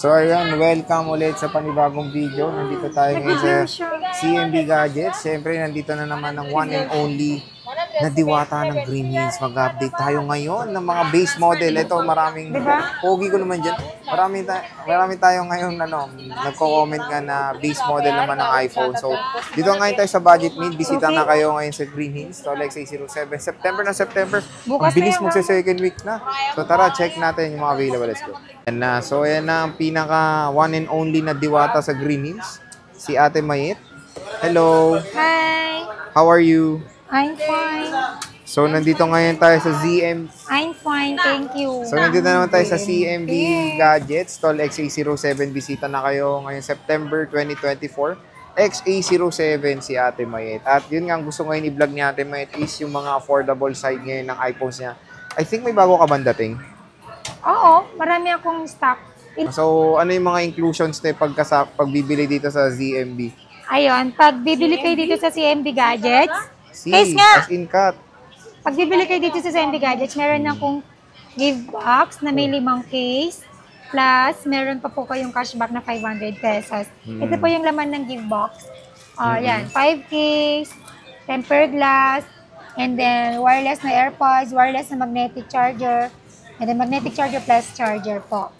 So ayan, welcome ulit sa panibagong video. Nandito tayo ngayon sa CMB Gadgets. Siyempre, nandito na naman ang one and only na diwata ng Green Hills. Mag-update tayo ngayon ng mga base model. Ito, maraming, pogi ko naman dyan. Marami tayo ngayon, nagko-comment nga na base model naman ng iPhone. So, dito ngayon tayo sa budget mid. Bisita na kayo ngayon sa Green Hills, Tolex A07. September. Ang bilis magsa-second week na. So, tara, check natin yung mga available. Let's go. So, ayan na ang pinaka one and only na diwata sa Green Hills. Si Ate Mayet. Hello. Hi. How are you? I'm fine. So, nandito ngayon tayo sa ZM. I'm fine, thank you. So, nandito naman tayo sa CMB Gadgets, Tol XA07. Bisita na kayo ngayong September 2024. XA07 si Ate Mayet. At yun nga, gusto ngayon i-vlog ni Ate Mayet is yung mga affordable side ngayon ng iPhones niya. I think may bago ka ba dating? Oo, marami akong stock. So, ano yung mga inclusions na pagbibili dito sa ZMB? Ayun, pag bibili kayo dito sa CMB Gadgets, case nga! As in cut. Pag bibili kayo dito sa CMB Gadgets, meron akong gift box na may 5 case, plus meron pa po kayong cashback na 500 pesos. Ito po yung laman ng gift box. Yan, 5 case, tempered glass, and then wireless na AirPods, wireless na magnetic charger, and then magnetic charger plus charger po.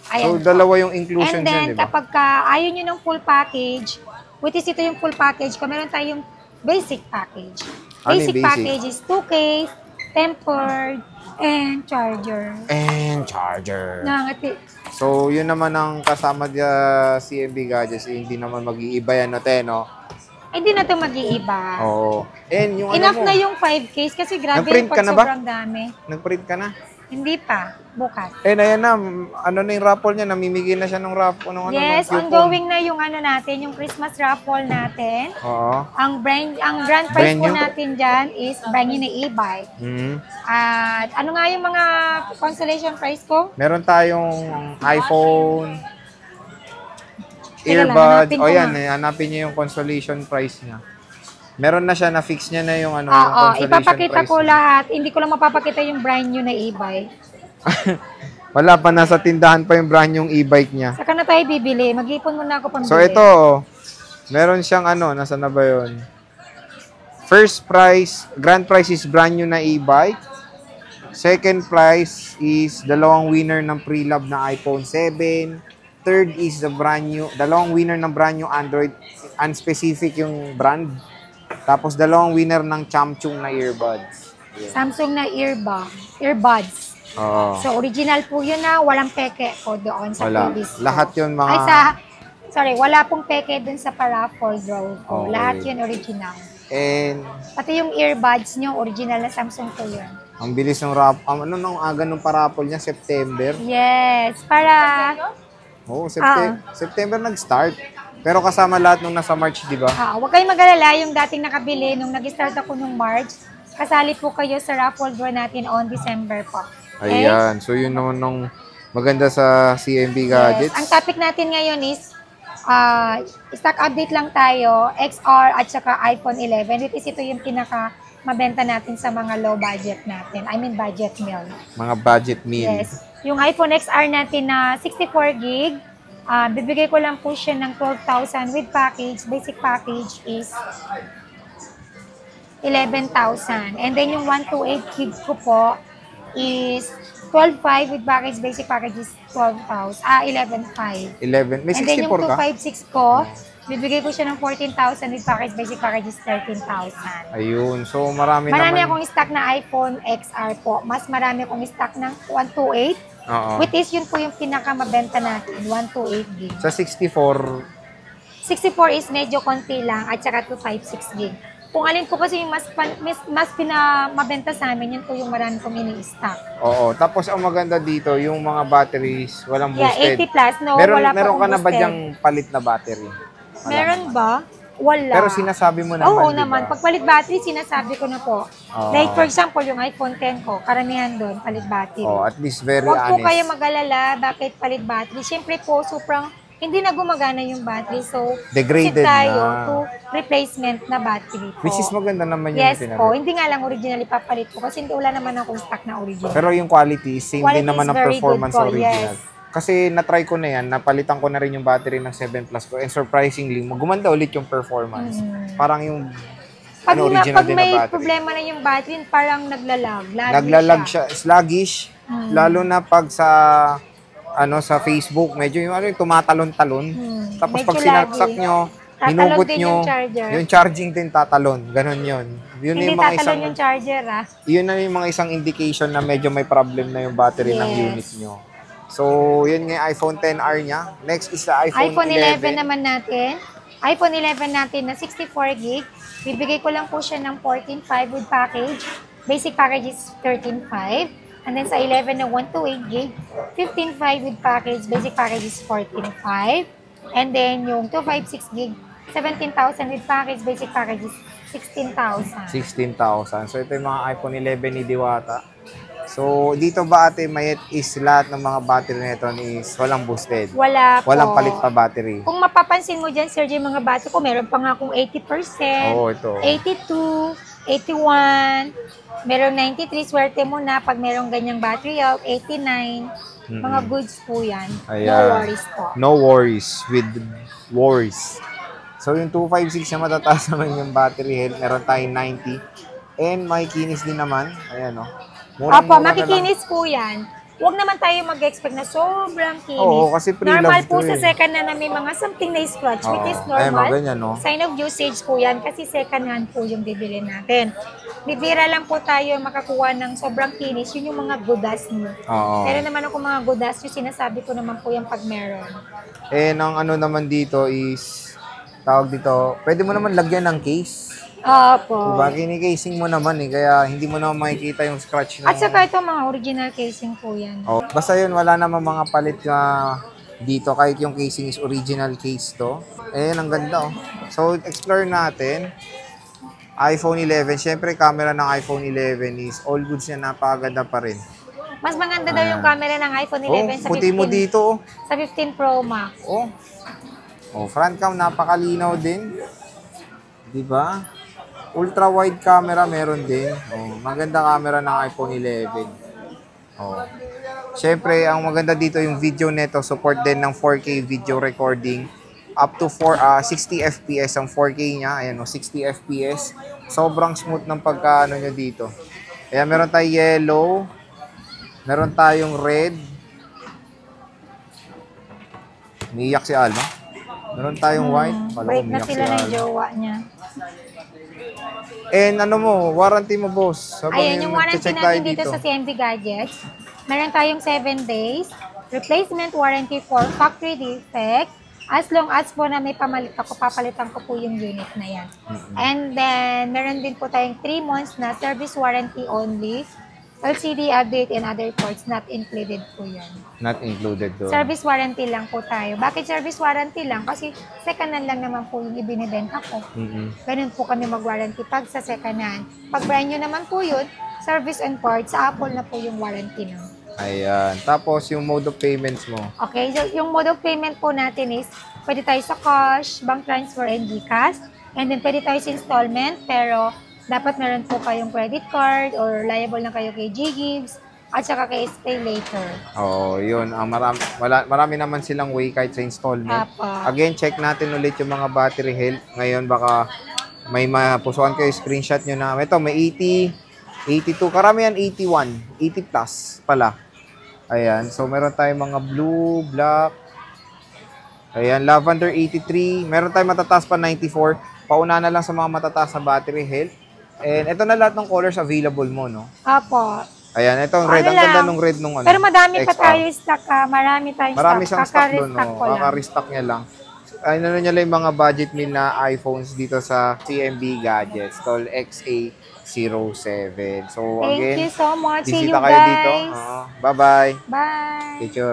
Ayan so, dalawa yung inclusions and then, yan, diba? Kapag ayaw nyo ng full package, which is ito yung full package, kung meron tayong basic package. Basic package is 2 case, tempered, and charger. Nangati. So, yun naman ang kasama sa CMB Gadgets. Hindi naman mag-iiba yan, no? Hindi na ito mag-iiba. Oo. And yung enough na yung 5 case kasi grabe yung pag sobrang dami. Nag-print ka na? Hindi pa. Bukas. Ayan na. Ano na yung raffle niya? Namimigay na siya ng raffle. Yes, ongoing na yung natin, yung Christmas raffle natin. Oo. Ang grand prize po natin dyan is brand new na e-bike. At ano nga yung mga consolation prize ko? Meron tayong iPhone, earbuds. O yan, hanapin niyo yung consolation prize niya. Meron na siya, na-fix niya na yung yung consolation ipapakita price ko lahat. Hindi ko lang mapapakita yung brand new na e-bike. Wala pa, nasa tindahan pa yung brand yung e-bike niya. Saka na tayo bibili. Mag-ipon muna ako pambili. So ito, meron siyang nasa na ba yun? First prize, grand prize is brand new na e-bike. Second prize is dalawang winner ng pre-love na iPhone 7. Third is dalawang winner ng brand new Android, unspecific yung brand. Tapos dalawang winner ng Samsung na earbuds. Yeah. Samsung na earbuds. Oo. So original po yun na walang peke po doon sa previous. Lahat yun mga... wala pong peke doon sa paraffle draw ko. Okay. Lahat yun original. And... Pati yung earbuds nyo, original na Samsung po yun. Ang bilis ng raffle. Nung aga nung paraffle niya? September? Yes. Para... Oo, September nag-start. Pero kasama lahat nung nasa March, di ba? Huwag kayong mag-alala, yung dating nakabili, nung nag-start ako nung March, kasali po kayo sa raffle draw natin on December po. Okay? Ayan. So, yun naman nung maganda sa CMB Gadgets. Yes. Ang topic natin ngayon is, stock update lang tayo, XR at saka iPhone 11. Which is ito yung pinaka-mabenta natin sa mga low budget natin. I mean, budget meal. Mga budget meal. Yes. Yung iPhone XR natin na 64 gig, bibigay ko lang po siya ng 12,000 with package. Basic package is 11,000. And then yung 128 gig ko po is 12,500 with package. Basic package is 11,500. 11. May 64 ka? And then yung 256 ko, bibigay ko siya ng 14,000 with package. Basic package is 13,000. Ayun. So marami akong stock na iPhone XR po. Mas marami akong stock ng 128. Which is yun po yung pinakamabenta natin, 128 gig. Sa 64 is medyo konti lang at saka 256 gig. Kung alin po kasi yung mas pinamabenta sa amin, yun po yung marami kong mini-stock. Oo. Tapos ang maganda dito, yung mga batteries, walang boosted. Yeah, 80 plus. No, wala pa meron ka na ba dyang palit na battery? Meron ba? Wala. Pero sinasabi mo naman, Oo naman. Pag palit battery, sinasabi ko na po. Like for example, yung iPhone 10 ko, karamihan doon, palit battery. At least very honest. Huwag po kayo mag-alala, bakit palit battery? Siyempre po, sobrang hindi na gumagana yung battery. So, degraded tayo na. to replacement na battery po. Which is maganda naman yung yes po. Hindi nga lang original ipapalit ko kasi wala naman akong stock na original. Pero yung quality, same din naman ang performance original. Yes. kasi na-try ko na yan, napalitan ko na rin yung battery ng 7 Plus ko, and surprisingly, gumanda ulit yung performance. Parang yung original Pag din na may battery. problema na yung battery, parang naglalag. Naglalag siya, sluggish, lalo na pag sa sa Facebook, medyo yung tumatalon-talon. Tapos Medyo pag sinaksak laggy. nyo, Tatalon hinugot din nyo, yung charger. yung charging din tatalon. Ganon yun. Yun Hindi yung mga tatalon yung charger, yun na yung mga isang indication na medyo may problem na yung battery ng Yes. unit nyo. So, yun nga yung iPhone XR niya. Next is the iPhone 11. naman natin. iPhone 11 natin na 64 gig. Bibigay ko lang po siya ng 14.5 with package. Basic package is 13.5. And then sa 11 na 128 gig, 15.5 with package. Basic package is 14.5. And then yung 256 gig, 17,000 with package. Basic package is 16,000. 16,000. So, ito yung mga iPhone 11 ni Diwata. So, dito ba ate, may is lahat ng mga battery nito is walang boosted? Wala po. Walang palit pa battery? Kung mapapansin mo dyan, Sir, yung mga battery ko, meron pa nga akong 80%, Oo, ito. 82, 81, merong 93, swerte mo na pag merong ganyang battery out, 89, mga goods po yan. Ayan. No worries po. No worries with worries. So, yung 256 na matataas naman yung battery health, meron tayong 90. And may kinis din naman. Ayan, o. Opo, makikinis po yan. Huwag naman tayo mag-expect na sobrang kinis. Oo, kasi pre-love Normal po to sa eh. second hand na may mga something na scratch, which is Ay, normal. mga ganyan, no? Sign of usage po yan kasi second hand po yung bibili natin. Bibira lang po tayo makakuha ng sobrang kinis, yun yung mga godas nyo. Oo. Pero naman ako mga godas nyo, sinasabi ko naman po yung pag meron. And ang ano naman dito is, tawag dito, pwede mo naman lagyan ng case. Opo. Diba? Kini-casing mo naman eh, kaya hindi mo naman makikita yung scratch ng... At saka ito mga original casing po yan. Oh, basta yun, wala naman mga palit na dito, kahit yung casing is original case to. Ayan, ang ganda oh. So, explore natin. iPhone 11, syempre camera ng iPhone 11 is all goods niya, napakaganda pa rin. Mas maganda daw yung camera ng iPhone 11 sa 15. Puti mo dito oh. Sa 15 Pro Max. Oh. Oh, front cam napakalinaw din. 'Di ba? Ultra wide camera meron din. Oh, maganda camera ng iPhone 11. Oh. Syempre, ang maganda dito yung video neto, support din ng 4K video recording up to 60 FPS ang 4K niya. Ayan, 60 FPS. Sobrang smooth ng pagkaano niya dito. Ayan, meron tayong yellow. Meron tayong red. Umiiyak si Alma. Meron tayong white. Kala ko Break na umiiyak si sila ng Alma. jowa niya. And ano mo, warranty mo, boss? Habang Ayan, yung warranty nagche-check natin tayo dito sa CMB Gadgets. Meron tayong 7 days. Replacement warranty for factory defect. As long as po na may pamalit ako, papalitan ko po yung unit na yan. And then, meron din po tayong 3 months na service warranty only. LCD update and other parts not included po yan. Not included doon. Service warranty lang po tayo. Bakit service warranty lang? Kasi second hand lang naman po yung ibinibenta ko. Ganun po kami mag-warranty pag sa second hand. Pag brand new naman po yun, service and parts, sa Apple na po yung warranty na. Ayan. Tapos yung mode of payments mo. Okay, so yung mode of payment po natin is pwede tayo sa cash, bank transfer, and GCash. And then pwede tayo sa installment, pero dapat meron po kayong credit card or liable na kayo kay G-Gives at saka kay Pay Later. Oo, yun. Marami naman silang way kahit sa installment. Apa. Again, check natin ulit yung mga battery health. Ngayon, baka may mapusuan kayo, screenshot nyo na. Ito, may 80, 82, karamihan 81, 80 plus pala. Ayan, so meron tayong mga blue, black. Ayan, lavender 83. Meron tayong matataas pa 94. Pauna na lang sa mga matataas na battery health. And ito na lahat ng colors available mo, no? Apo. Ayan, ito ang red. Ano Ang ganda lang. nung red nung ano. Pero madami pa XR. tayo stock. Marami tayong Marami stock. siyang stock doon, Kaka-restock no? ko lang. Kaka-restock niya lang. Ano niya lang yung mga budget meal na iPhones dito sa CMB Gadgets, Tol XA07. So, Thank again, you so much. See you bisita kayo dito. guys. Bye-bye. Bye. Picture.